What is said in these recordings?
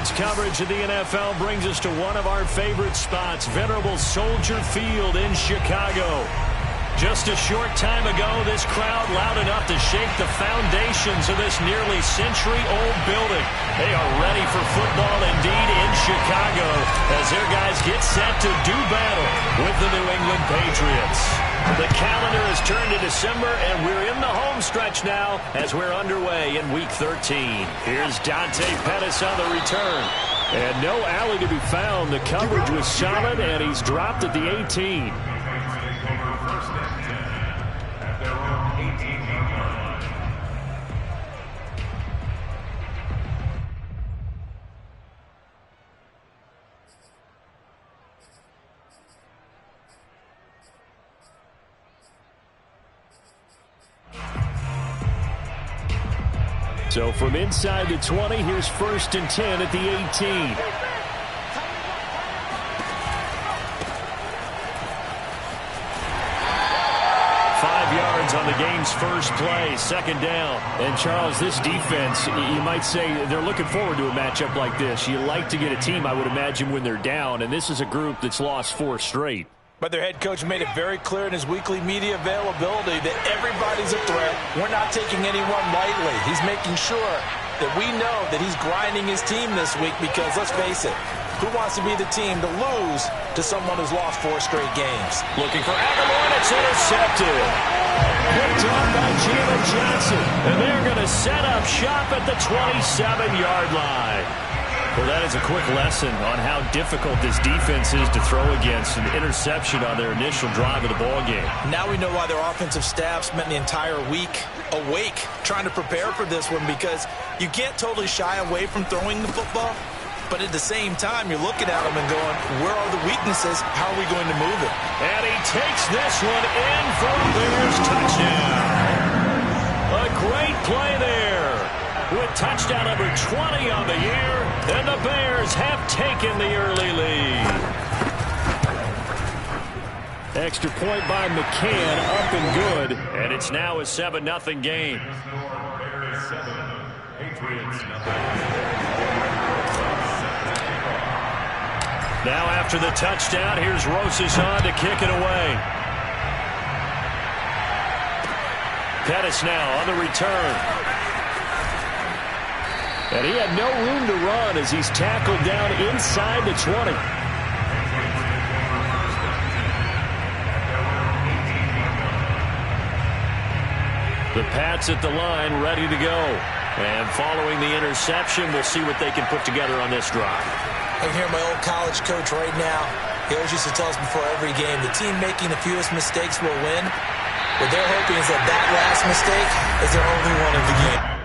Sports coverage of the NFL brings us to one of our favorite spots, venerable Soldier Field in Chicago. Just a short time ago, this crowd loud enough to shake the foundations of this nearly century-old building. They are ready for football indeed in Chicago as their guys get set to do battle with the New England Patriots. The calendar has turned to December, and we're in the home stretch now as we're underway in Week 13. Here's Dante Pettis on the return. And no alley to be found. The coverage was solid, and he's dropped at the 18. So from inside the 20, here's 1st and 10 at the 18. On the game's first play, 2nd down. And Charles, this defense, you might say they're looking forward to a matchup like this. You like to get a team, I would imagine, when they're down, and this is a group that's lost 4 straight. But their head coach made it very clear in his weekly media availability that everybody's a threat. We're not taking anyone lightly. He's making sure that we know that he's grinding his team this week because, let's face it, who wants to be the team to lose to someone who's lost 4 straight games? Looking for Aguilar, and it's intercepted. Picked off by Jalen Johnson, and they're going to set up shop at the 27-yard line. Well, that is a quick lesson on how difficult this defense is to throw against an interception on their initial drive of the ballgame. Now we know why their offensive staff spent the entire week awake trying to prepare for this one, because you can't totally shy away from throwing the football. But at the same time, you're looking at them and going, where are the weaknesses? How are we going to move it? And he takes this one in for a Bears touchdown. A great play there with touchdown number 20 on the year. And the Bears have taken the early lead. Extra point by McCann, up and good. And it's now a 7-0 game. Now after the touchdown, here's Rosas on to kick it away. Pettis now on the return. And he had no room to run as he's tackled down inside the 20. The Pats at the line, ready to go. And following the interception, we'll see what they can put together on this drive. I hear my old college coach right now. He always used to tell us before every game, the team making the fewest mistakes will win. What they're hoping is that that last mistake is their only one of the game.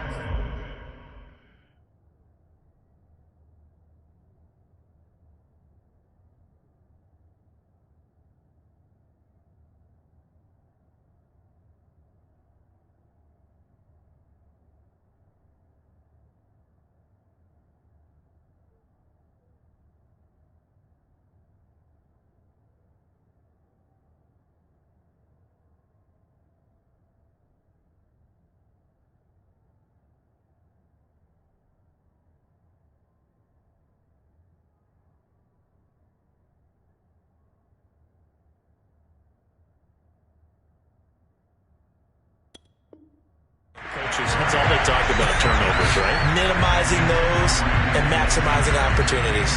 That's all they talk about, turnovers, right? Minimizing those and maximizing opportunities.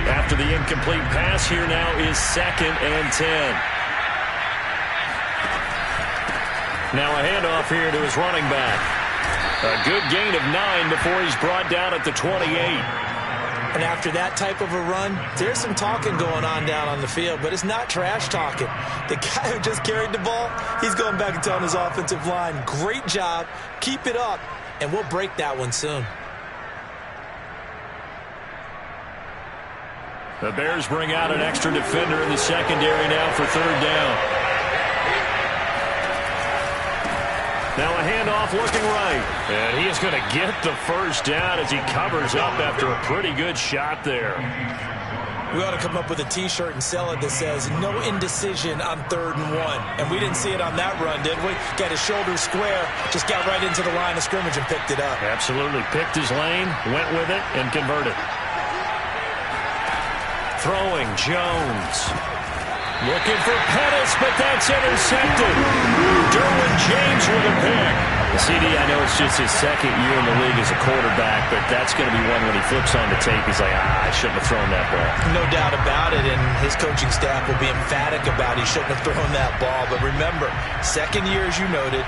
After the incomplete pass, here now is 2nd and 10. Now a handoff here to his running back. A good gain of 9 before he's brought down at the 28. And after that type of a run, there's some talking going on down on the field, but it's not trash talking. The guy who just carried the ball, he's going back and telling his offensive line, great job, keep it up, and we'll break that one soon. The Bears bring out an extra defender in the secondary now for 3rd down. Now a handoff looking right. And he is going to get the 1st down as he covers up after a pretty good shot there. We ought to come up with a T-shirt and sell it that says, no indecision on 3rd and 1. And we didn't see it on that run, did we? Got his shoulders square, just got right into the line of scrimmage and picked it up. Absolutely. Picked his lane, went with it, and converted. Throwing, Jones. Looking for Pettis, but that's intercepted. Derwin James with a pick. CD, I know it's just his second year in the league as a quarterback, but that's going to be one when he flips on the tape, he's like, I shouldn't have thrown that ball. No doubt about it, and his coaching staff will be emphatic about he shouldn't have thrown that ball. But remember, second year, as you noted,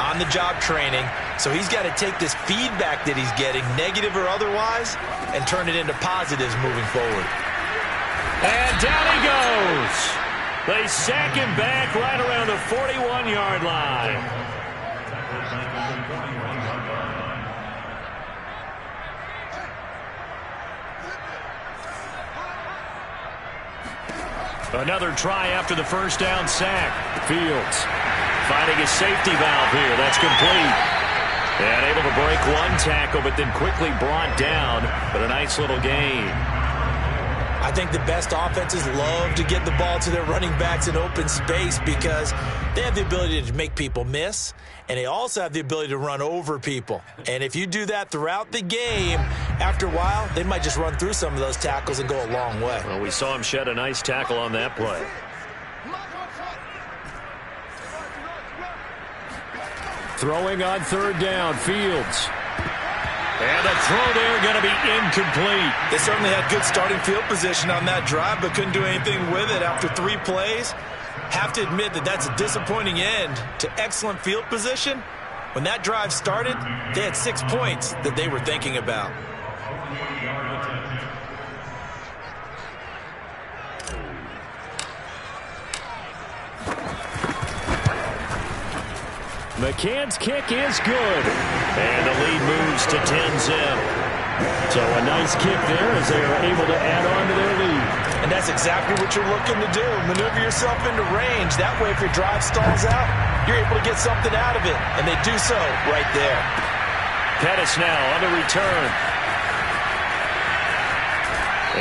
on-the-job training, so he's got to take this feedback that he's getting, negative or otherwise, and turn it into positives moving forward. And down he goes. They sack him back right around the 41-yard line. Another try after the first down sack. Fields finding a safety valve here. That's complete. And able to break one tackle, but then quickly brought down. But a nice little gain. I think the best offenses love to get the ball to their running backs in open space because they have the ability to make people miss, and they also have the ability to run over people. And if you do that throughout the game, after a while, they might just run through some of those tackles and go a long way. Well, we saw him shed a nice tackle on that play. Throwing on 3rd down, Fields. And the throw there going to be incomplete. They certainly had good starting field position on that drive, but couldn't do anything with it after 3 plays. Have to admit that that's a disappointing end to excellent field position. When that drive started, they had 6 points that they were thinking about. McCann's kick is good. And the lead moves to 10-zip. So a nice kick there as they are able to add on to their lead. And that's exactly what you're looking to do. Maneuver yourself into range. That way, if your drive stalls out, you're able to get something out of it. And they do so right there. Pettis now on the return.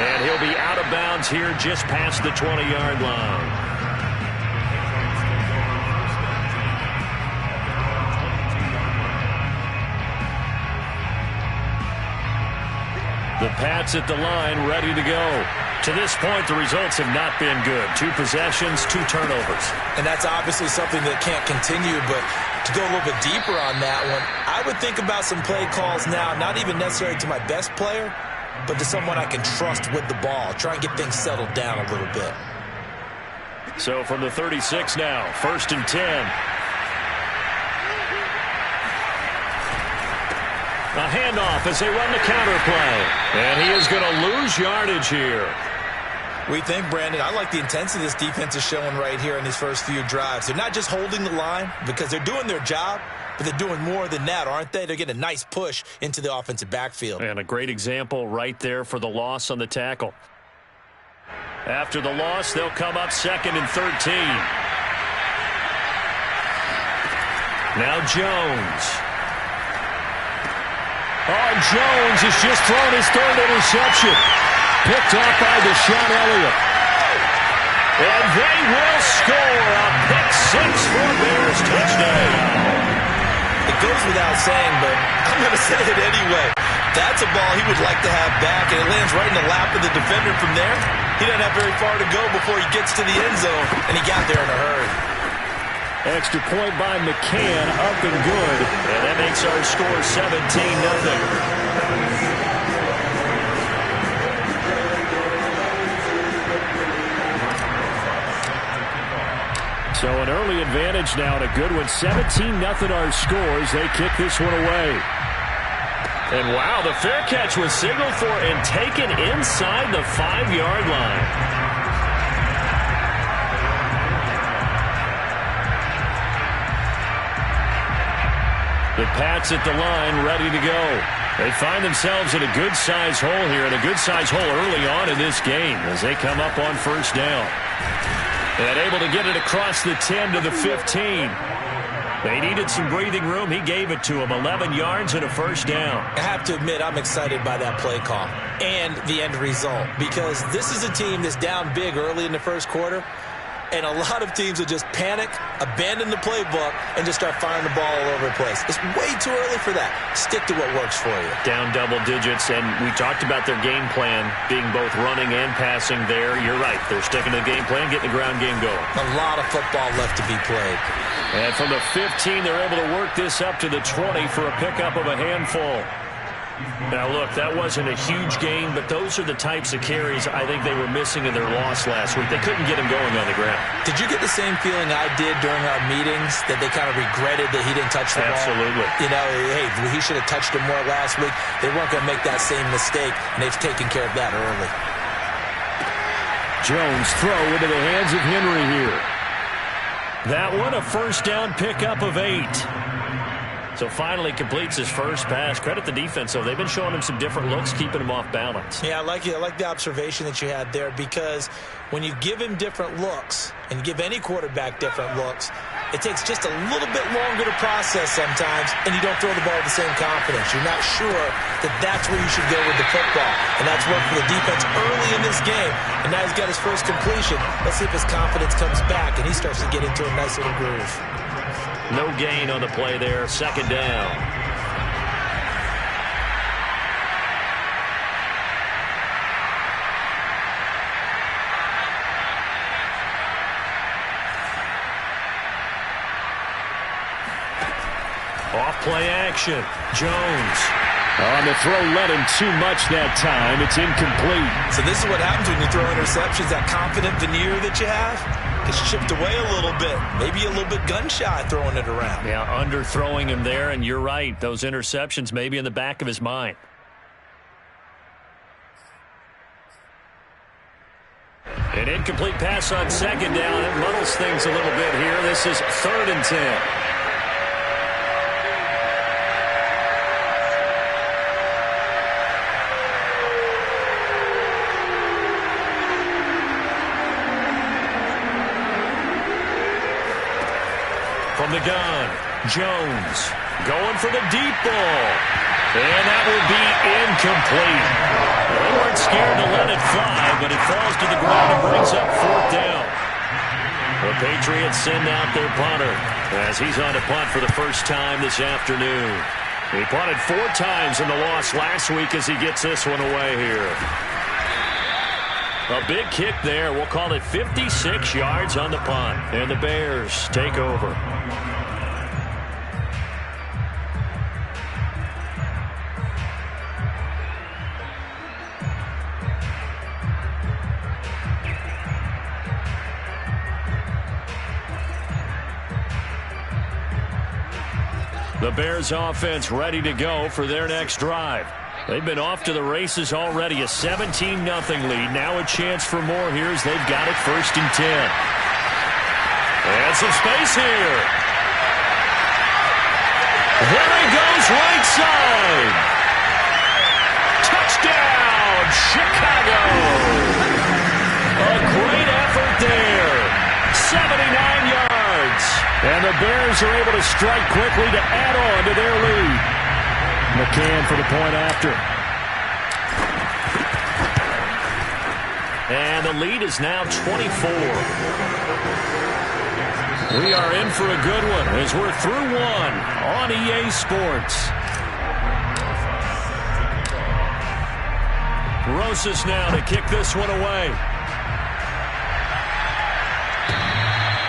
And he'll be out of bounds here just past the 20-yard line. The Pats at the line, ready to go. To this point, the results have not been good. 2 possessions, 2 turnovers. And that's obviously something that can't continue, but to go a little bit deeper on that one, I would think about some play calls now, not even necessarily to my best player, but to someone I can trust with the ball. Try and get things settled down a little bit. So from the 36 now, 1st and 10. A handoff as they run the counter play. And he is going to lose yardage here. We think, Brandon, I like the intensity this defense is showing right here in these first few drives. They're not just holding the line because they're doing their job, but they're doing more than that, aren't they? They're getting a nice push into the offensive backfield. And a great example right there for the loss on the tackle. After the loss, they'll come up 2nd and 13. Now Jones. Oh, Jones has just thrown his 3rd interception. Picked off by Deshaun Elliott. And they will score a pick-6 for Bears touchdown. It goes without saying, but I'm going to say it anyway. That's a ball he would like to have back, and it lands right in the lap of the defender from there. He doesn't have very far to go before he gets to the end zone, and he got there in a hurry. Extra point by McCann, up and good. And that makes our score 17-0. So an early advantage now and a good one. 17-0 our scores. They kick this one away. And wow, the fair catch was signaled for and taken inside the 5-yard line. The Pats at the line, ready to go. They find themselves in a good-sized hole here, and a good-sized hole early on in this game as they come up on 1st down. And able to get it across the 10 to the 15. They needed some breathing room. He gave it to them. 11 yards and a first down. I have to admit, I'm excited by that play call and the end result, because this is a team that's down big early in the first quarter, and a lot of teams will just panic, abandon the playbook, and just start firing the ball all over the place. It's way too early for that. Stick to what works for you. Down double digits, and we talked about their game plan being both running and passing there. You're right. They're sticking to the game plan, getting the ground game going. A lot of football left to be played. And from the 15, they're able to work this up to the 20 for a pickup of a handful. Now, look, that wasn't a huge gain, but those are the types of carries I think they were missing in their loss last week. They couldn't get him going on the ground. Did you get the same feeling I did during our meetings, that they kind of regretted that he didn't touch the ball? Absolutely. You know, hey, he should have touched him more last week. They weren't going to make that same mistake, and they've taken care of that early. Jones throw into the hands of Henry here. That one, a first down pickup of 8. So finally completes his first pass. Credit the defense, though. They've been showing him some different looks, keeping him off balance. Yeah, I like it. I like the observation that you had there, because when you give him different looks, and you give any quarterback different looks, it takes just a little bit longer to process sometimes, and you don't throw the ball with the same confidence. You're not sure that that's where you should go with the football, and that's worked for the defense early in this game, and now he's got his first completion. Let's see if his confidence comes back, and he starts to get into a nice little groove. No gain on the play there. Second down. Off play action. Jones. On the throw, led him too much that time. It's incomplete. So this is what happens when you throw interceptions. That confident veneer that you have gets chipped away a little bit. Maybe a little bit gun-shy throwing it around. Yeah, underthrowing him there, and you're right. Those interceptions may be in the back of his mind. An incomplete pass on second down. It muddles things a little bit here. This is 3rd and 10. From the gun, Jones going for the deep ball. And that will be incomplete. They weren't scared to let it fly, but it falls to the ground and brings up 4th down. The Patriots send out their punter as he's on to punt for the first time this afternoon. He punted 4 times in the loss last week as he gets this one away here. A big kick there. We'll call it 56 yards on the punt. And the Bears take over. The Bears offense ready to go for their next drive. They've been off to the races already. A 17-0 lead. Now a chance for more here as they've got it 1st and 10. And some space here. There he goes, right side. Touchdown, Chicago. A great effort there. 79 yards. And the Bears are able to strike quickly to add on to their lead. McCann for the point after. And the lead is now 24. We are in for a good one as we're through one on EA Sports. Rosas now to kick this one away.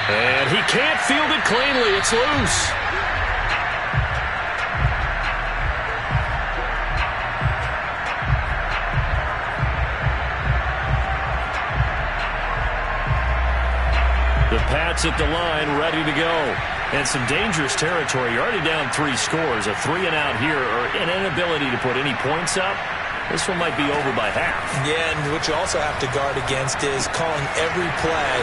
And he can't field it cleanly. It's loose. The Pats at the line, ready to go. And some dangerous territory. You're already down 3 scores. A 3-and-out here, or an inability to put any points up. This one might be over by half. Yeah, and what you also have to guard against is calling every play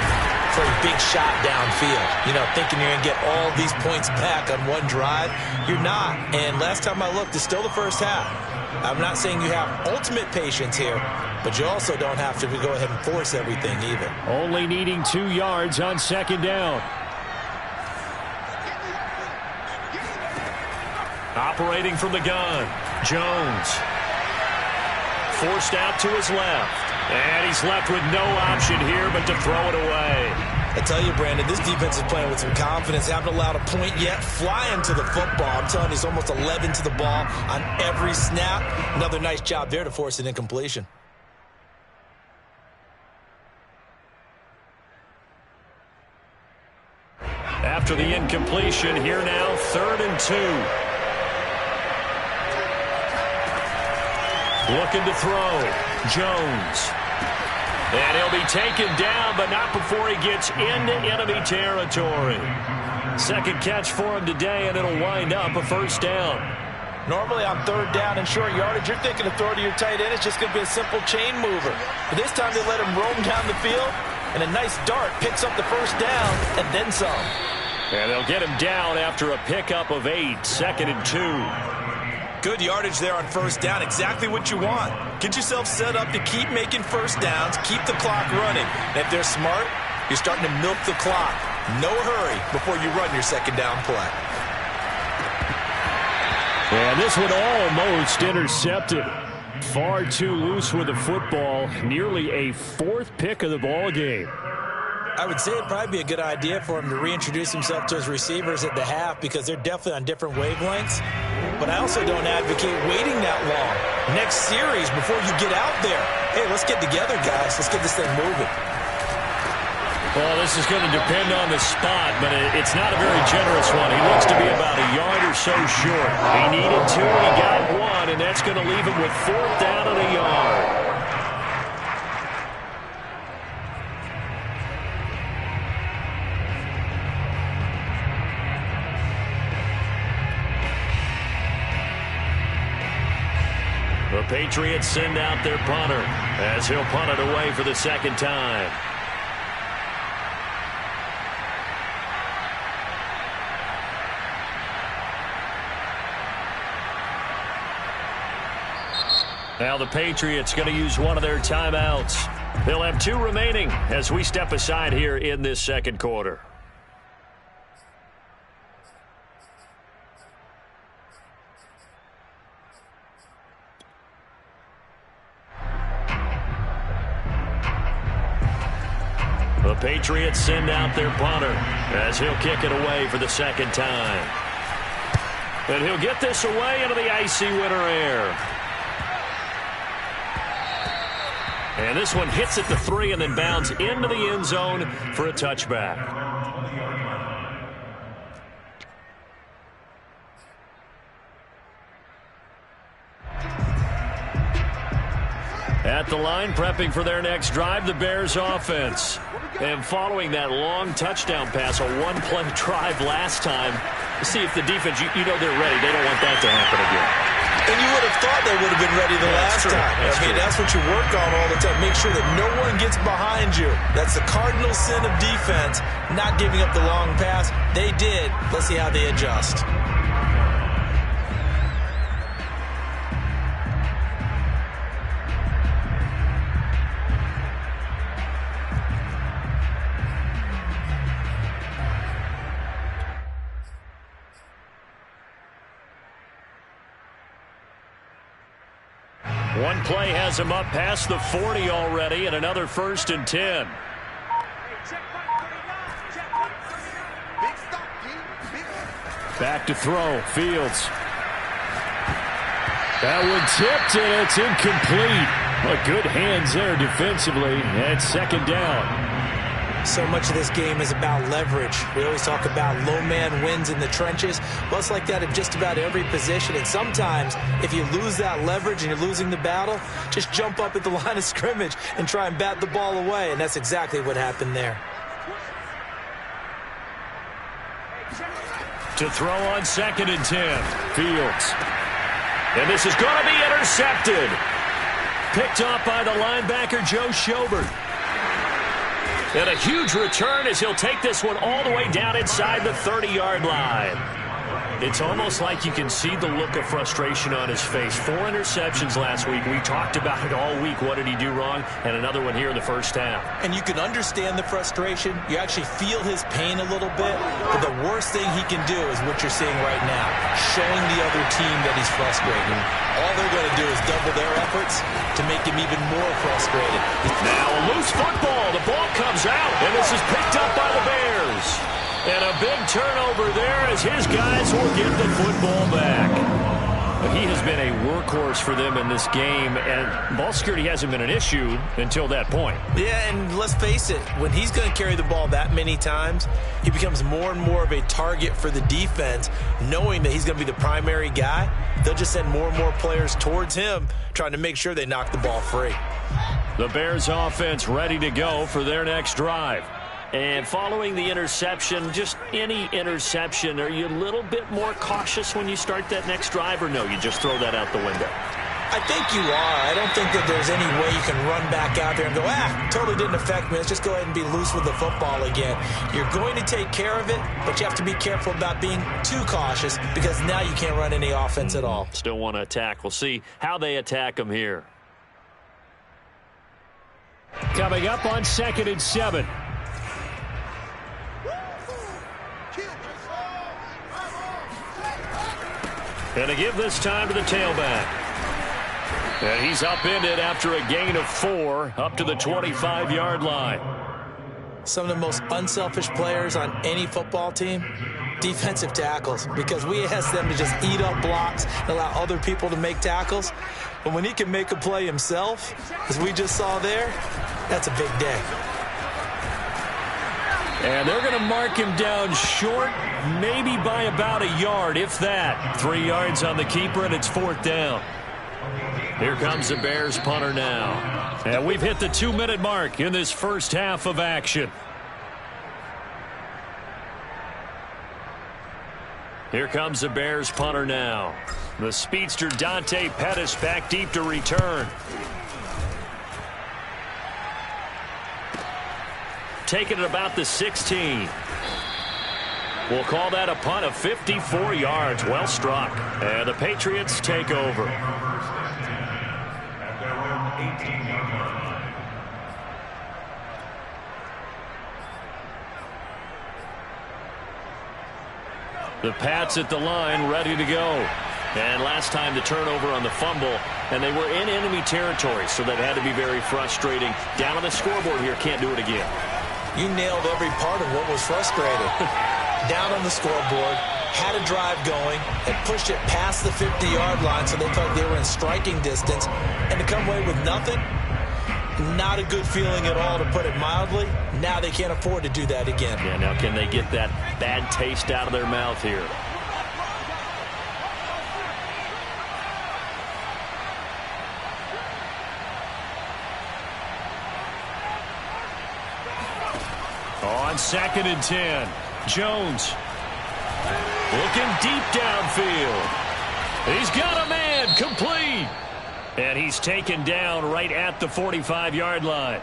for a big shot downfield. You know, thinking you're going to get all these points back on one drive. You're not. And last time I looked, it's still the first half. I'm not saying you have ultimate patience here, but you also don't have to go ahead and force everything either. Only needing 2 yards on second down. Operating from the gun, Jones. Forced out to his left. And he's left with no option here but to throw it away. I tell you, Brandon, this defense is playing with some confidence. Haven't allowed a point yet. Flying to the football. I'm telling you, it's almost 11 to the ball on every snap. Another nice job there to force an incompletion. After the incompletion, here now, 3rd and 2. Looking to throw. Jones. And he'll be taken down, but not before he gets into enemy territory. Second catch for him today, and it'll wind up a 1st down. Normally on 3rd down and short yardage, you're thinking of throw to your tight end. It's just going to be a simple chain mover. But this time they let him roam down the field, and a nice dart picks up the 1st down and then some. And they'll get him down after a pickup of 8, 2nd and 2. Good yardage there on 1st down. Exactly what you want. Get yourself set up to keep making 1st downs, keep the clock running. And if they're smart, you're starting to milk the clock. No hurry before you run your 2nd down play. And this one almost intercepted. Far too loose with the football. Nearly a 4th pick of the ball game. I would say it'd probably be a good idea for him to reintroduce himself to his receivers at the half because they're definitely on different wavelengths. But I also don't advocate waiting that long. Next series, before you get out there, hey, let's get together, guys. Let's get this thing moving. Well, this is going to depend on the spot, but it's not a very generous one. He looks to be about a yard or so short. He needed 2, he got 1, and that's going to leave him with 4th down and a yard. The Patriots send out their punter as he'll punt it away for the 2nd time. Now the Patriots going to use one of their timeouts. They'll have 2 remaining as we step aside here in this 2nd quarter. The Patriots send out their punter as he'll kick it away for the 2nd time. And he'll get this away into the icy winter air. And this one hits at the 3 and then bounds into the end zone for a touchback. At the line, prepping for their next drive, the Bears offense. And following that long touchdown pass, a 1-play drive last time, see if the defense, you know they're ready. They don't want that to happen again. And you would have thought they would have been ready the last time. That's what you work on all the time. Make sure that no one gets behind you. That's the cardinal sin of defense, not giving up the long pass. They did. Let's see how they adjust. One play has him up past the 40 already, and another 1st and 10. Back to throw. Fields. That one tipped, and it's incomplete. Well, good hands there defensively, and 2nd down. So much of this game is about leverage. We always talk about low man wins in the trenches. Well, it's like that in just about every position. And sometimes, if you lose that leverage and you're losing the battle, just jump up at the line of scrimmage and try and bat the ball away. And that's exactly what happened there. To throw on 2nd and 10. Fields. And this is going to be intercepted. Picked off by the linebacker, Joe Schobert. And a huge return as he'll take this one all the way down inside the 30-yard line. It's almost like you can see the look of frustration on his face. 4 interceptions last week. We talked about it all week. What did he do wrong? And another one here in the first half. And you can understand the frustration. You actually feel his pain a little bit. But the worst thing he can do is what you're seeing right now, showing the other team that he's frustrated. All they're going to do is double their efforts to make him even more frustrated. Now a loose football. The ball comes out, and this is picked up by the Bears. And a big turnover there as his guys will get the football back. He has been a workhorse for them in this game, and ball security hasn't been an issue until that point. Yeah, and let's face it, when he's going to carry the ball that many times, he becomes more and more of a target for the defense, knowing that he's going to be the primary guy. They'll just send more and more players towards him, trying to make sure they knock the ball free. The Bears offense ready to go for their next drive. And following the interception, just any interception, are you a little bit more cautious when you start that next drive, or no, you just throw that out the window? I think you are. I don't think that there's any way you can run back out there and go, totally didn't affect me. Let's just go ahead and be loose with the football again. You're going to take care of it, but you have to be careful about being too cautious because now you can't run any offense at all. Still want to attack. We'll see how they attack them here. Coming up on 2nd and 7. And to give this time to the tailback. And he's upended after a gain of 4 up to the 25-yard line. Some of the most unselfish players on any football team, defensive tackles, because we ask them to just eat up blocks and allow other people to make tackles. But when he can make a play himself, as we just saw there, that's a big day. And they're going to mark him down short, maybe by about a yard, if that. 3 yards on the keeper, and it's 4th down. Here comes the Bears punter now. And we've hit the 2-minute mark in this first half of action. Here comes the Bears punter now. The speedster Dante Pettis back deep to return. Taking it about the 16. We'll call that a punt of 54 yards. Well struck. And the Patriots take over. The Pats at the line, ready to go. And last time the turnover on the fumble, and they were in enemy territory, so that had to be very frustrating. Down on the scoreboard here, can't do it again. You nailed every part of what was frustrating. Down on the scoreboard, had a drive going, and pushed it past the 50-yard line so they thought they were in striking distance, and to come away with nothing, not a good feeling at all, to put it mildly. Now they can't afford to do that again. Yeah, now can they get that bad taste out of their mouth here? On 2nd and 10, Jones looking deep downfield. He's got a man, complete. And he's taken down right at the 45-yard line.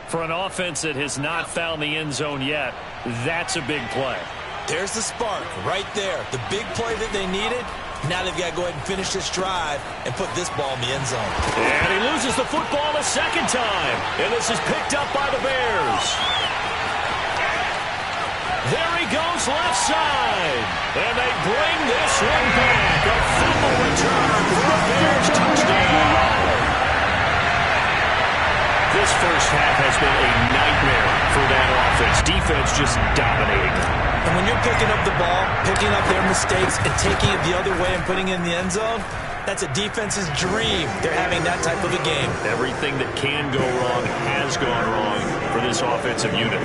For an offense that has not found the end zone yet, that's a big play. There's the spark right there. The big play that they needed. Now they've got to go ahead and finish this drive and put this ball in the end zone. And he loses the football a second time. And this is picked up by the Bears. There he goes left side. And they bring this one back. A fumble return for a Bears touchdown. This first half has been a nightmare for that offense. Defense just dominating. And when you're picking up the ball, picking up their mistakes, and taking it the other way and putting it in the end zone, that's a defense's dream. They're having that type of a game. Everything that can go wrong has gone wrong for this offensive unit.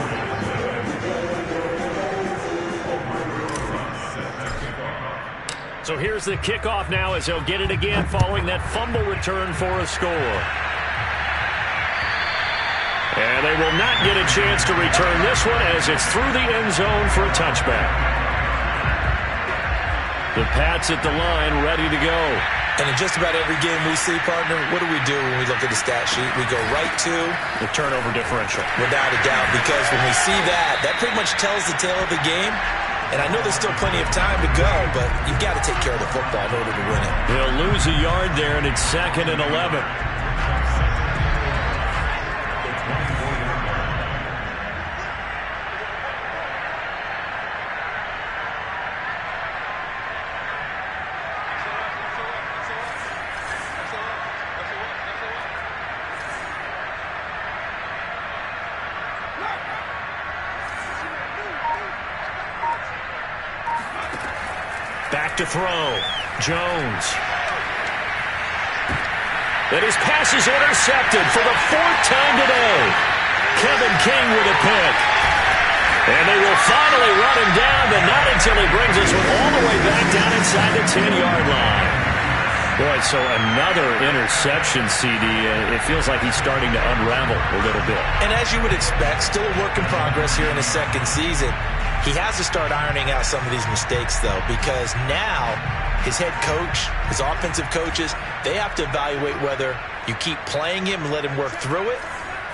So here's the kickoff now as they'll get it again following that fumble return for a score. And they will not get a chance to return this one as it's through the end zone for a touchback. The Pats at the line ready to go. And in just about every game we see, partner, what do we do when we look at the stat sheet? We go right to the turnover differential. Without a doubt, because when we see that, that pretty much tells the tale of the game. And I know there's still plenty of time to go, but you've got to take care of the football in order to win it. He'll lose a yard there, and it's 2nd and 11. Back to throw. Jones. And his pass is intercepted for the 4th time today. Kevin King with a pick. And they will finally run him down, but not until he brings this one all the way back down inside the 10-yard line. Boy, so another interception, CD. It feels like he's starting to unravel a little bit. And as you would expect, still a work in progress here in his 2nd season. He has to start ironing out some of these mistakes, though, because now his head coach, his offensive coaches, they have to evaluate whether you keep playing him and let him work through it,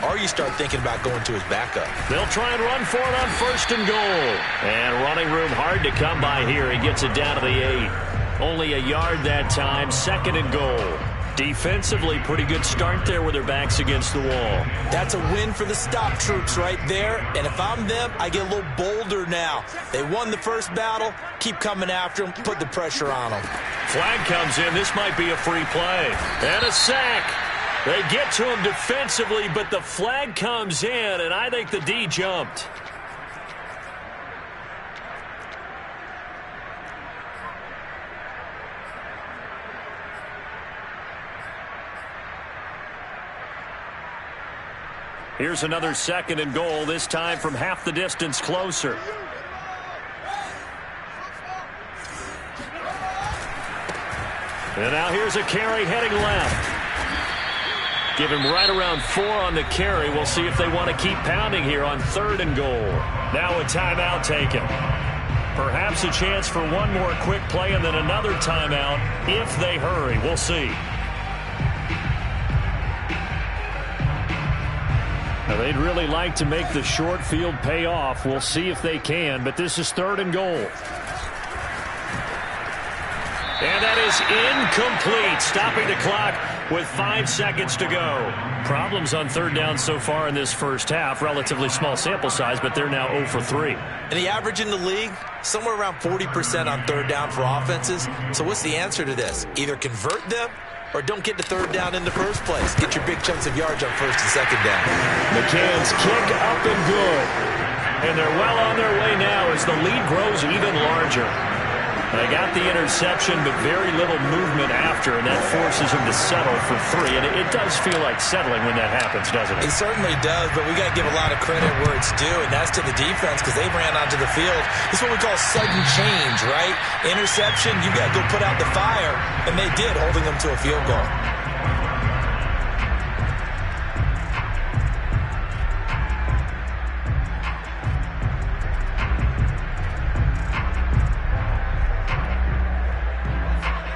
or you start thinking about going to his backup. They'll try and run for it on 1st and goal. And running room hard to come by here. He gets it down to the 8. Only a yard that time, 2nd and goal. Defensively, pretty good start there with their backs against the wall. That's a win for the stop troops right there. And if I'm them, I get a little bolder now. They won the first battle. Keep coming after them. Put the pressure on them. Flag comes in. This might be a free play. And a sack. They get to him defensively, but the flag comes in, and I think the D jumped. Here's another 2nd and goal, this time from half the distance closer. And now here's a carry heading left. Give him right around 4 on the carry. We'll see if they want to keep pounding here on 3rd and goal. Now a timeout taken. Perhaps a chance for one more quick play and then another timeout if they hurry. We'll see. Now, they'd really like to make the short field pay off. We'll see if they can, but this is 3rd and goal. And that is incomplete, stopping the clock with 5 seconds to go. Problems on 3rd down so far in this first half. Relatively small sample size, but they're now 0 for 3. And the average in the league, somewhere around 40% on 3rd down for offenses. So what's the answer to this? Either convert them or don't get to 3rd down in the first place. Get your big chunks of yards on 1st and 2nd down. McCann's kick up and good. And they're well on their way now as the lead grows even larger. They got the interception, but very little movement after, and that forces them to settle for 3. And it does feel like settling when that happens, doesn't it? It certainly does, but we got to give a lot of credit where it's due, and that's to the defense because they ran onto the field. This is what we call sudden change, right? Interception, you got to go put out the fire, and they did, holding them to a field goal.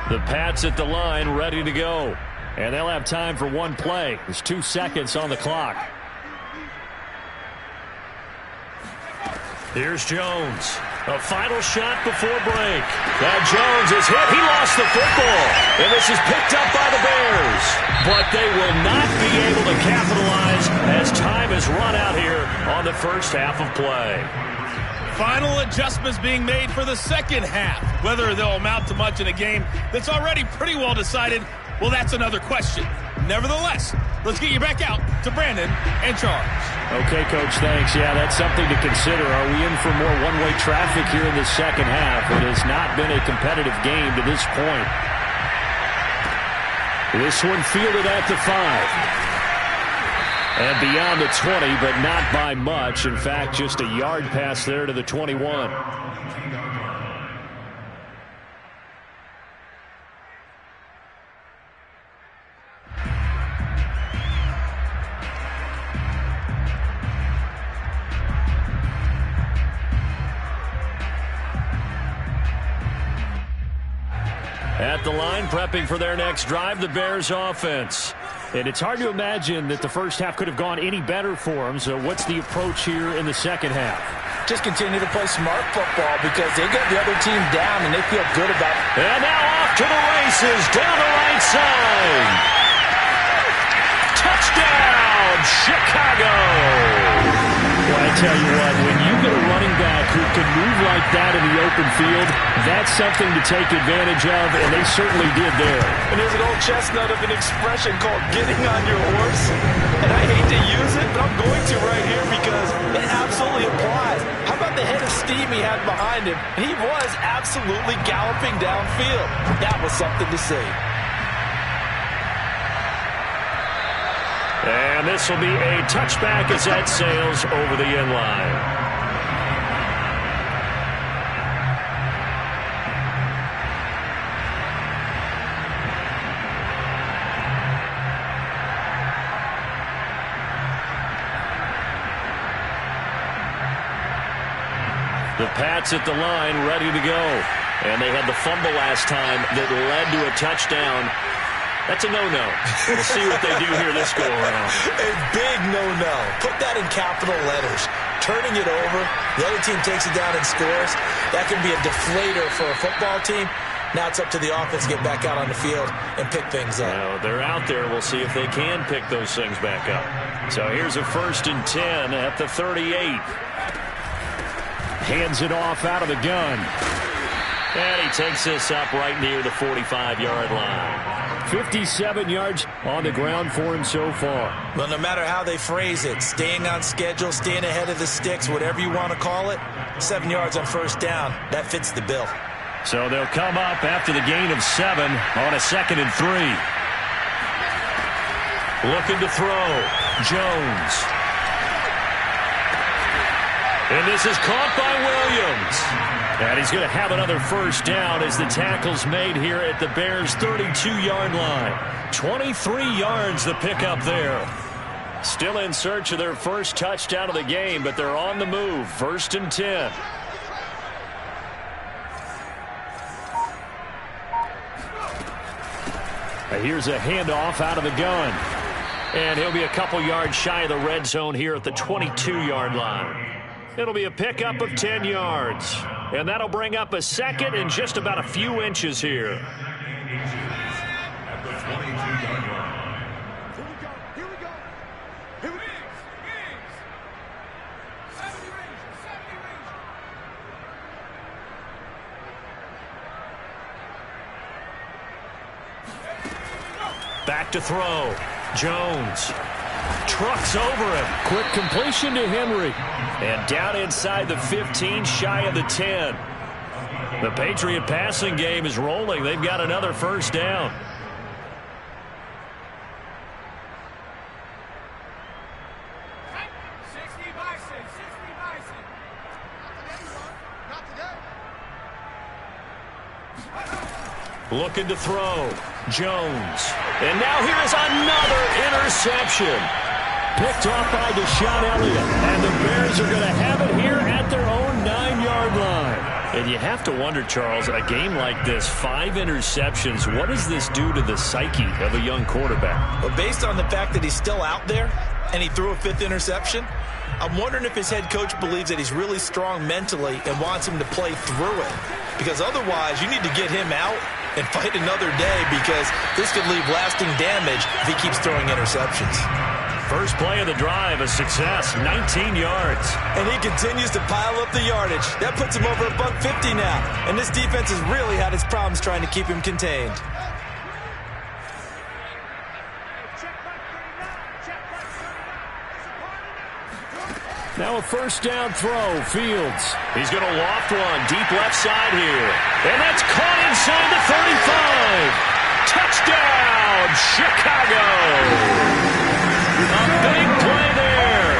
The Pats at the line, ready to go. And they'll have time for one play. There's 2 seconds on the clock. Here's Jones. A final shot before break. Now Jones is hit. He lost the football. And this is picked up by the Bears. But they will not be able to capitalize as time has run out here on the first half of play. Final adjustments being made for the second half. Whether they'll amount to much in a game that's already pretty well decided, well, that's another question. Nevertheless, let's get you back out to Brandon and Charles. Okay, Coach, thanks. Yeah, that's something to consider. Are we in for more one-way traffic here in the second half? It has not been a competitive game to this point. This one fielded at the 5. And beyond the 20, but not by much. In fact, just a yard pass there to the 21. At the line, prepping for their next drive, the Bears offense. And it's hard to imagine that the first half could have gone any better for them. So what's the approach here in the second half? just continue to play smart football because they got the other team down and they feel good about it. And now off to the races down the right side. Touchdown, Chicago! Well, I tell you what, when you get a running back who can move like that in the open field, that's something to take advantage of, and they certainly did there. And there's an old chestnut of an expression called getting on your horse. And I hate to use it, but I'm going to right here because it absolutely applies. How about the head of steam he had behind him? He was absolutely galloping downfield. That was something to see. And this will be a touchback as that sails over the end line. The Pats at the line ready to go. And they had the fumble last time that led to a touchdown. That's a no-no. We'll see what they do here this go-around. A big no-no. Put that in capital letters. Turning it over, the other team takes it down and scores. That can be a deflator for a football team. Now it's up to the offense to get back out on the field and pick things up. Now, they're out there. We'll see if they can pick those things back up. So here's a 1st and 10 at the 38. Hands it off out of the gun. And he takes this up right near the 45-yard line. 57 yards on the ground for him so far. Well, no matter how they phrase it, staying on schedule, staying ahead of the sticks, whatever you want to call it, 7 yards on 1st down, that fits the bill. So they'll come up after the gain of 7 on a 2nd and 3. Looking to throw. Jones. And this is caught by Williams. And he's going to have another 1st down as the tackle's made here at the Bears' 32-yard line. 23 yards the pickup there. Still in search of their first touchdown of the game, but they're on the move. 1st and 10. Here's a handoff out of the gun. And he'll be a couple yards shy of the red zone here at the 22-yard line. It'll be a pickup of 10 yards. And that'll bring up a 2nd and just about a few inches here. At the 22-yard line. Here we go. Back to throw. Jones. Trucks over him. Quick completion to Henry. And down inside the 15, shy of the 10. The Patriot passing game is rolling. They've got another 1st down. Looking to throw. Jones. And now here is another interception. Picked off by Deshaun Elliott. And the Bears are going to have it here at their own 9-yard line. And you have to wonder, Charles, a game like this, 5 interceptions, what does this do to the psyche of a young quarterback? Well, based on the fact that he's still out there and he threw a 5th interception, I'm wondering if his head coach believes that he's really strong mentally and wants him to play through it. Because otherwise, you need to get him out and fight another day because this could leave lasting damage if he keeps throwing interceptions. First play of the drive, a success, 19 yards. And he continues to pile up the yardage. That puts him over $150 now. And this defense has really had its problems trying to keep him contained. Now a 1st down throw, Fields. He's going to loft one, deep left side here. And that's caught inside the 35. Touchdown, Chicago. A big play there.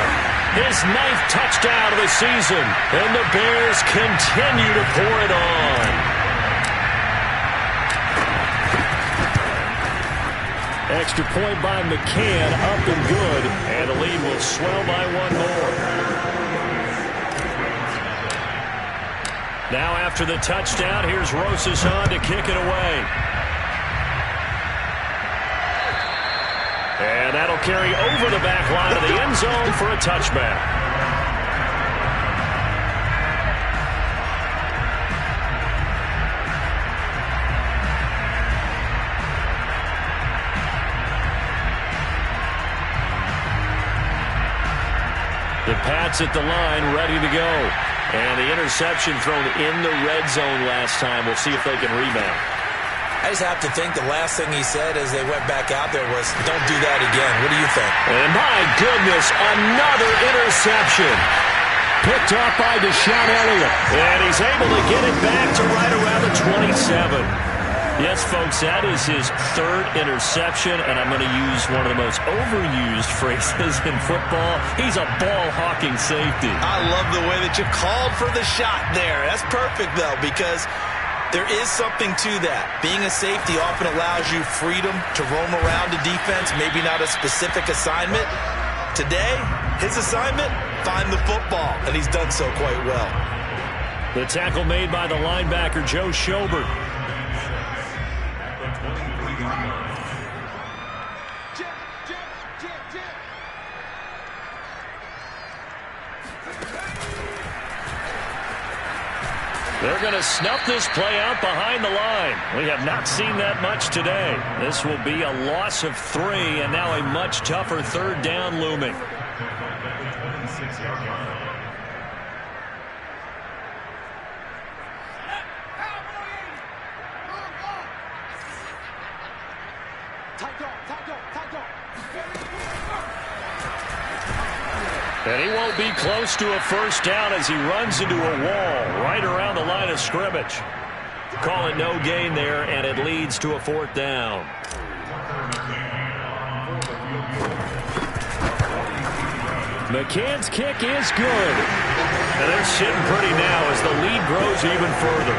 His 9th touchdown of the season. And the Bears continue to pour it on. Extra point by McCann, up and good. And the lead will swell by 1 more. Now after the touchdown, here's Rosas on to kick it away. And that'll carry over the back line of the end zone for a touchback. Pats at the line, ready to go. And the interception thrown in the red zone last time. We'll see if they can rebound. I just have to think the last thing he said as they went back out there was, don't do that again. What do you think? And my goodness, another interception. Picked off by Deshaun Elliott. And he's able to get it back to right around the 27. Yes, folks, that is his third interception, and I'm going to use one of the most overused phrases in football. He's a ball-hawking safety. I love the way that you called for the shot there. That's perfect, though, because there is something to that. Being a safety often allows you freedom to roam around the defense, maybe not a specific assignment. Today, his assignment, find the football, and he's done so quite well. The tackle made by the linebacker, Joe Schobert. They're going to snuff this play out behind the line. We have not seen that much today. This will be a loss of 3, and now a much tougher third down looming. And he won't be close to a first down as he runs into a wall right around the line of scrimmage. Call it no gain there, and it leads to a 4th down. McCann's kick is good. And they're sitting pretty now as the lead grows even further.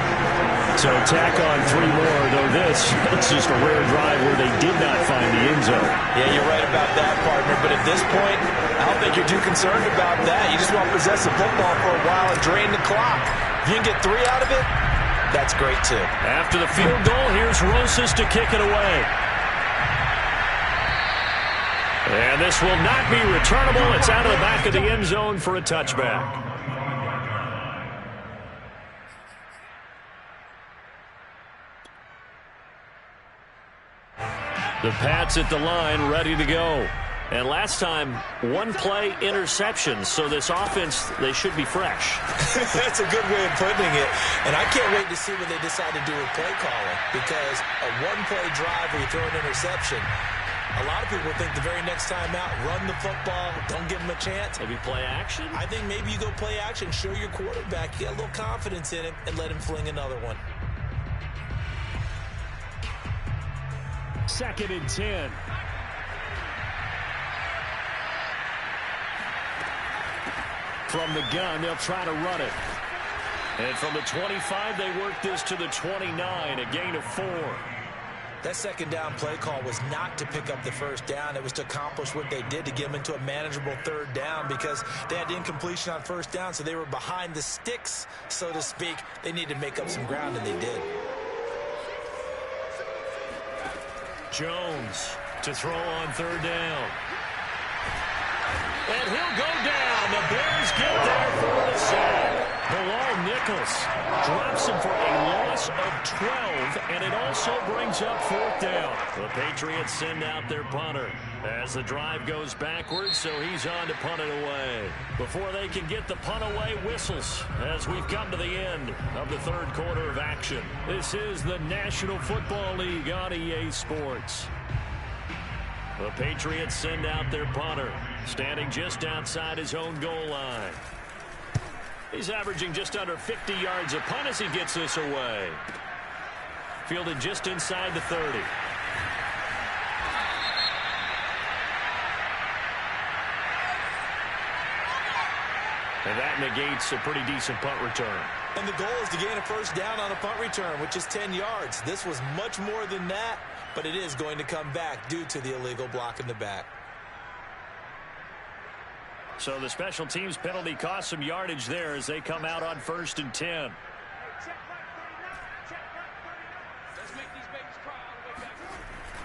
So tack on 3 more, though this is just a rare drive where they did not find the end zone. Yeah, you're right about that, partner. But at this point, I don't think you're too concerned about that. You just want to possess the football for a while and drain the clock. If you can get 3 out of it, that's great, too. After the field goal, here's Rosas to kick it away. And this will not be returnable. It's out of the back of the end zone for a touchback. The Pats at the line, ready to go. And last time, 1-play interception. So this offense, they should be fresh. That's a good way of putting it. And I can't wait to see what they decide to do with play calling. Because a 1-play drive where you throw an interception, a lot of people think the very next time out, run the football, don't give them a chance. Maybe play action? I think maybe you go play action, show your quarterback, get a little confidence in him, and let him fling another one. 2nd and 10. From the gun, they'll try to run it. And from the 25, they work this to the 29, a gain of 4. That 2nd down play call was not to pick up the first down. It was to accomplish what they did to get them into a manageable 3rd down because they had incompletion on 1st down, so they were behind the sticks, so to speak. They needed to make up some ground, and they did. Jones to throw on 3rd down. And he'll go down. The Bears get there for the sack. Bilal Nichols drops him for a loss of 12, and it also brings up 4th down. The Patriots send out their punter as the drive goes backwards, so he's on to punt it away. Before they can get the punt away, whistles as we've come to the end of the 3rd quarter of action. This is the National Football League on EA Sports. The Patriots send out their punter, standing just outside his own goal line. He's averaging just under 50 yards a punt as he gets this away. Fielded just inside the 30. And that negates a pretty decent punt return. And the goal is to gain a first down on a punt return, which is 10 yards. This was much more than that, but it is going to come back due to the illegal block in the back. So the special teams penalty cost some yardage there as they come out on 1st and 10.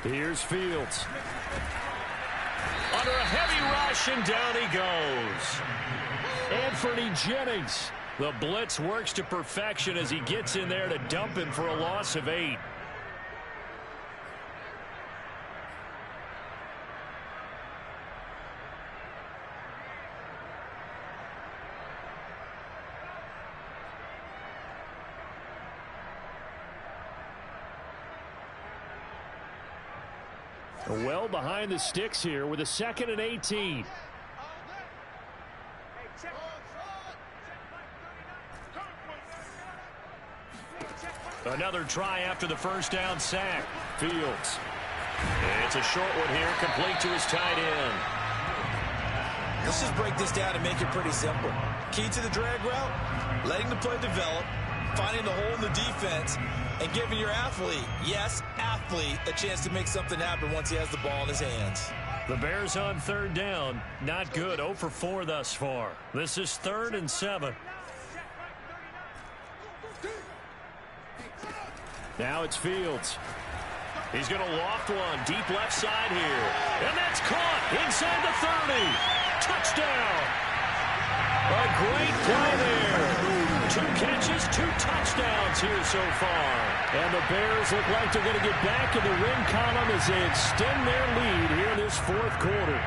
Here's Fields. Under a heavy rush, and down he goes. Anthony Jennings. The blitz works to perfection as he gets in there to dump him for a loss of 8. Well behind the sticks here with a 2nd and 18. Another try after the first down sack. Fields. It's a short one here, complete to his tight end. Let's just break this down and make it pretty simple. Key to the drag route, letting the play develop, finding the hole in the defense, and giving your athlete, yes, athlete, a chance to make something happen once he has the ball in his hands. The Bears on 3rd down. Not good. 0 for 4 thus far. This is 3rd and 7. Now it's Fields. He's going to loft one deep left side here. And that's caught inside the 30. Touchdown. A great play there. 2 catches, 2 touchdowns here so far. And the Bears look like they're going to get back in the win column as they extend their lead here in this 4th quarter.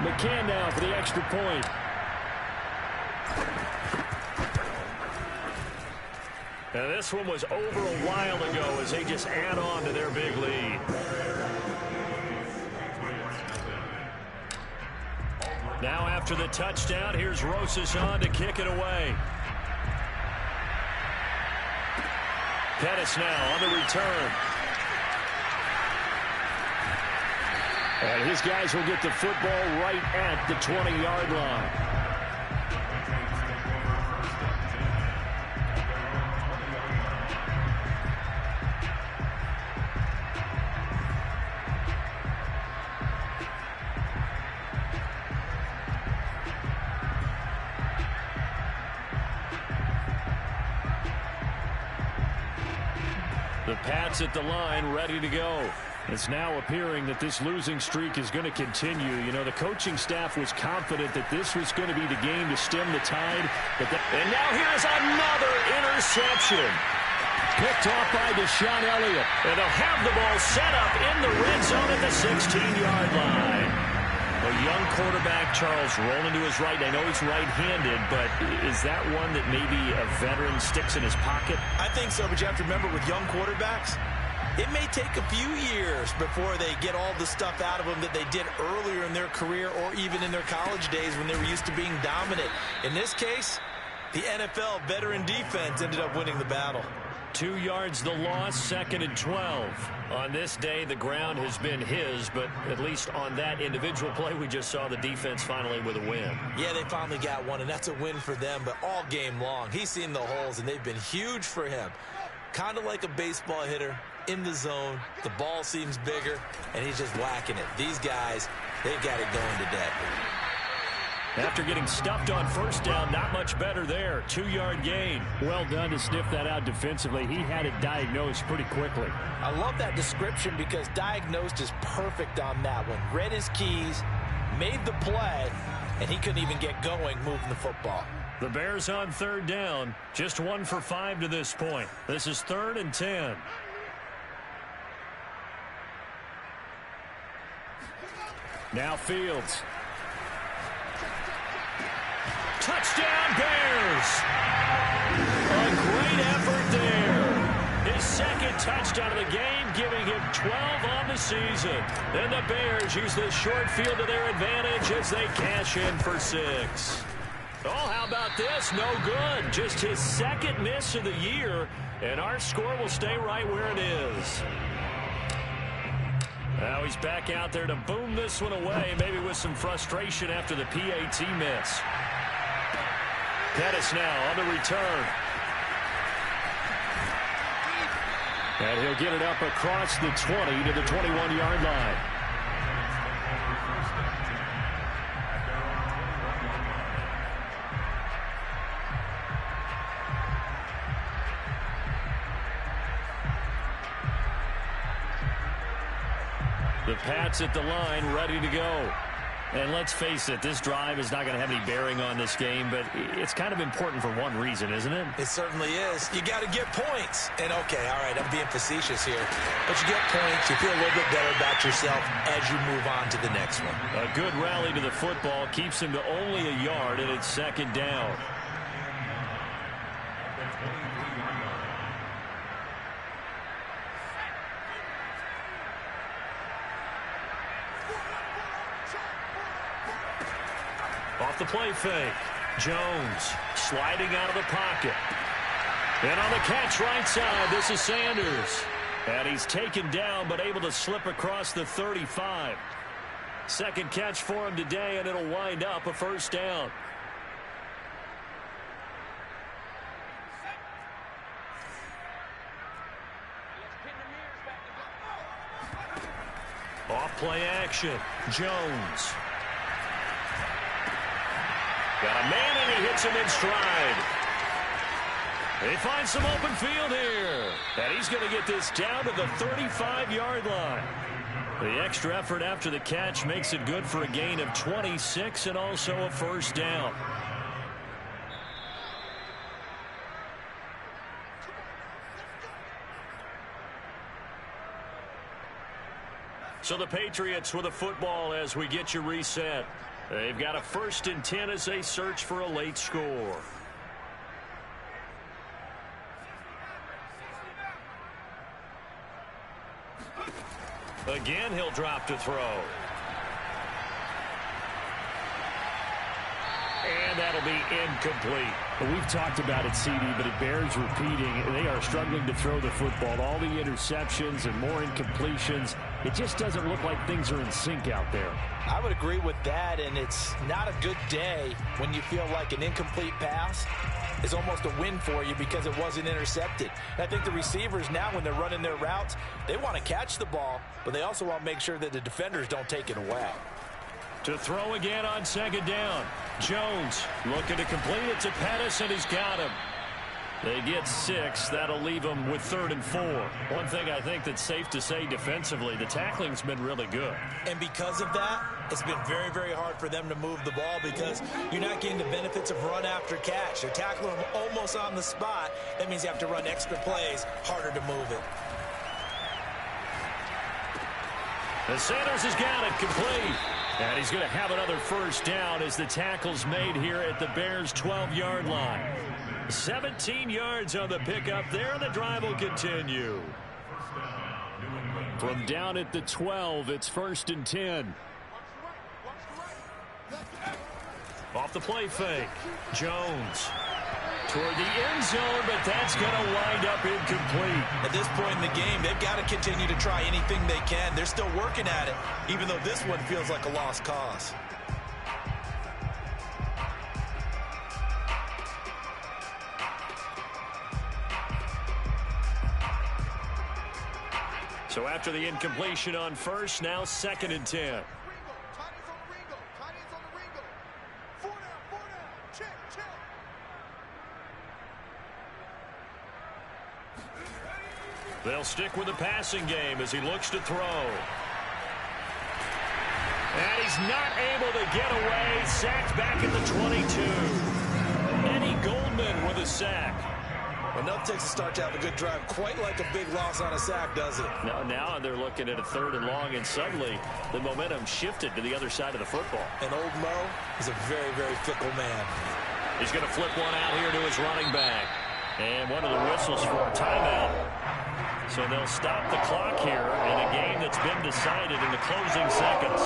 McCann now for the extra point. Now this one was over a while ago as they just add on to their big lead. Now after the touchdown, here's Rosas on to kick it away. Pettis now on the return. And his guys will get the football right at the 20-yard line. The Pats at the line, ready to go. It's now appearing that this losing streak is going to continue. You know, the coaching staff was confident that this was going to be the game to stem the tide. And now here's another interception. Picked off by Deshaun Elliott. And they'll have the ball set up in the red zone at the 16-yard line. A young quarterback, Charles, rolling to his right. I know he's right-handed, but is that one that maybe a veteran sticks in his pocket? I think so, but you have to remember with young quarterbacks, it may take a few years before they get all the stuff out of them that they did earlier in their career or even in their college days when they were used to being dominant. In this case, the NFL veteran defense ended up winning the battle. 2 yards the loss, 2nd and 12. On this day, the ground has been his, but at least on that individual play, we just saw the defense finally with a win. Yeah, they finally got one, and that's a win for them, but all game long, he's seen the holes, and they've been huge for him. Kind of like a baseball hitter in the zone. The ball seems bigger, and he's just whacking it. These guys, they've got it going today. After getting stuffed on first down, not much better there. 2-yard gain. Well done to sniff that out defensively. He had it diagnosed pretty quickly. I love that description because diagnosed is perfect on that one. Read his keys, made the play, and he couldn't even get going moving the football. The Bears on 3rd down. Just 1 for 5 to this point. This is 3rd and 10. Now Fields. Touchdown, Bears! A great effort there. His 2nd touchdown of the game, giving him 12 on the season. Then the Bears use this short field to their advantage as they cash in for 6. Oh, how about this? No good. Just his 2nd miss of the year, and our score will stay right where it is. Now he's back out there to boom this one away, maybe with some frustration after the PAT miss. Pettis now on the return. And he'll get it up across the 20 to the 21-yard line. The Pats at the line, ready to go. And let's face it, this drive is not going to have any bearing on this game, but it's kind of important for one reason, isn't it? It certainly is. You got to get points. And, okay, all right, I'm being facetious here. But you get points, you feel a little bit better about yourself as you move on to the next one. A good rally to the football keeps him to only a yard, and it's 2nd down. the play fake. Jones sliding out of the pocket. And on the catch right side, this is Sanders. And he's taken down but able to slip across the 35. Second catch for him today, and it'll wind up a first down. Off play action. Jones. Got a man, and he hits him in stride. They find some open field here. And he's going to get this down to the 35-yard line. The extra effort after the catch makes it good for a gain of 26 and also a first down. So the Patriots with a football as we get you reset. They've got a 1st and 10 as they search for a late score. Again, he'll drop to throw. And that'll be incomplete. Well, we've talked about it, CD, but it bears repeating. They are struggling to throw the football. All the interceptions and more incompletions. It just doesn't look like things are in sync out there. I would agree with that, and it's not a good day when you feel like an incomplete pass is almost a win for you because it wasn't intercepted. And I think the receivers now, when they're running their routes, they want to catch the ball, but they also want to make sure that the defenders don't take it away. To throw again on 2nd down. Jones looking to complete it to Pettis, and he's got him. They get 6. That'll leave them with 3rd and 4. One thing I think that's safe to say defensively, the tackling's been really good. And because of that, it's been very, very hard for them to move the ball because you're not getting the benefits of run after catch. They're tackling them almost on the spot. That means you have to run extra plays, harder to move it. And Sanders has got it complete. And he's going to have another first down as the tackle's made here at the Bears' 12-yard line. 17 yards on the pickup there, and the drive will continue. From down at the 12, it's 1st and 10. Off the play fake. Jones toward the end zone, but that's going to wind up incomplete. At this point in the game, they've got to continue to try anything they can. They're still working at it, even though this one feels like a lost cause. So after the incompletion on first, now 2nd and 10. They'll stick with the passing game as he looks to throw. And he's not able to get away. Sacked back at the 22. Eddie Goldman with a sack. Enough takes a start to have a good drive. Quite like a big loss on a sack, does it? Now they're looking at a 3rd and long, and suddenly the momentum shifted to the other side of the football. And old Mo is a very, very fickle man. He's going to flip one out here to his running back. And one of the whistles for a timeout. So they'll stop the clock here in a game that's been decided in the closing seconds.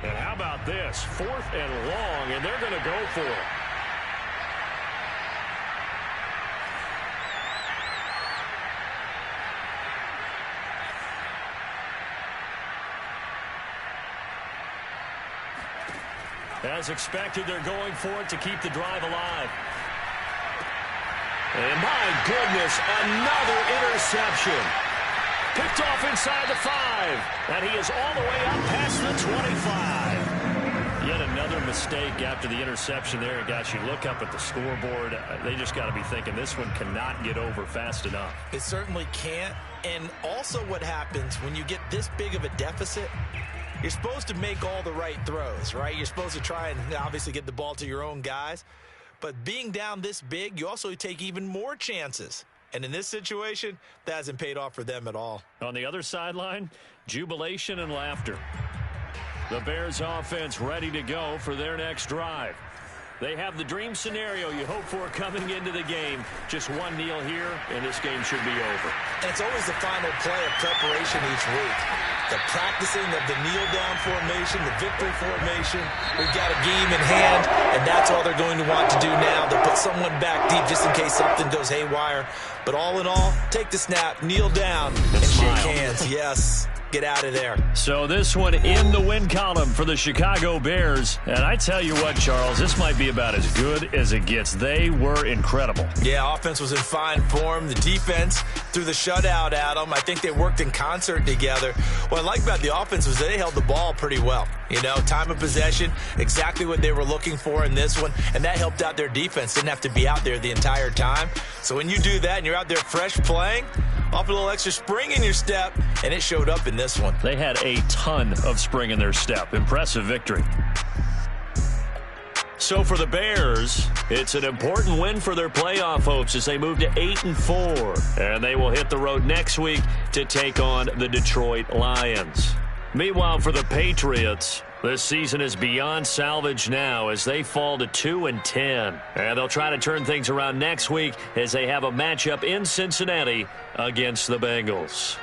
And how about this? 4th and long, and they're going to go for it. As expected, they're going for it to keep the drive alive. And my goodness, another interception. Picked off inside the 5. And he is all the way up past the 25. Yet another mistake after the interception there. And guys, you look up at the scoreboard. They just got to be thinking this one cannot get over fast enough. It certainly can't. And also what happens when you get this big of a deficit, you're supposed to make all the right throws, right? You're supposed to try and obviously get the ball to your own guys. But being down this big, you also take even more chances. And in this situation, that hasn't paid off for them at all. On the other sideline, jubilation and laughter. The Bears offense ready to go for their next drive. They have the dream scenario you hope for coming into the game. Just one kneel here, and this game should be over. And it's always the final play of preparation each week. The practicing of the kneel-down formation, the victory formation. We've got a game in hand, and that's all they're going to want to do now. They'll put someone back deep just in case something goes haywire. But all in all, take the snap, kneel down, and shake hands. Yes. Get out of there. So this one in the win column for the Chicago Bears. And I tell you what, Charles, this might be about as good as it gets. They were incredible. Yeah, offense was in fine form. The defense threw the shutout at them. I think they worked in concert together. What I like about the offense was they held the ball pretty well. You know, time of possession, exactly what they were looking for in this one. And that helped out their defense. Didn't have to be out there the entire time. So when you do that and you're out there fresh playing, off a little extra spring in your step, and it showed up in this one. They had a ton of spring in their step. Impressive victory. So for the Bears, it's an important win for their playoff hopes as they move to 8-4. And they will hit the road next week to take on the Detroit Lions. Meanwhile, for the Patriots, this season is beyond salvage now as they fall to 2-10. And they'll try to turn things around next week as they have a matchup in Cincinnati against the Bengals.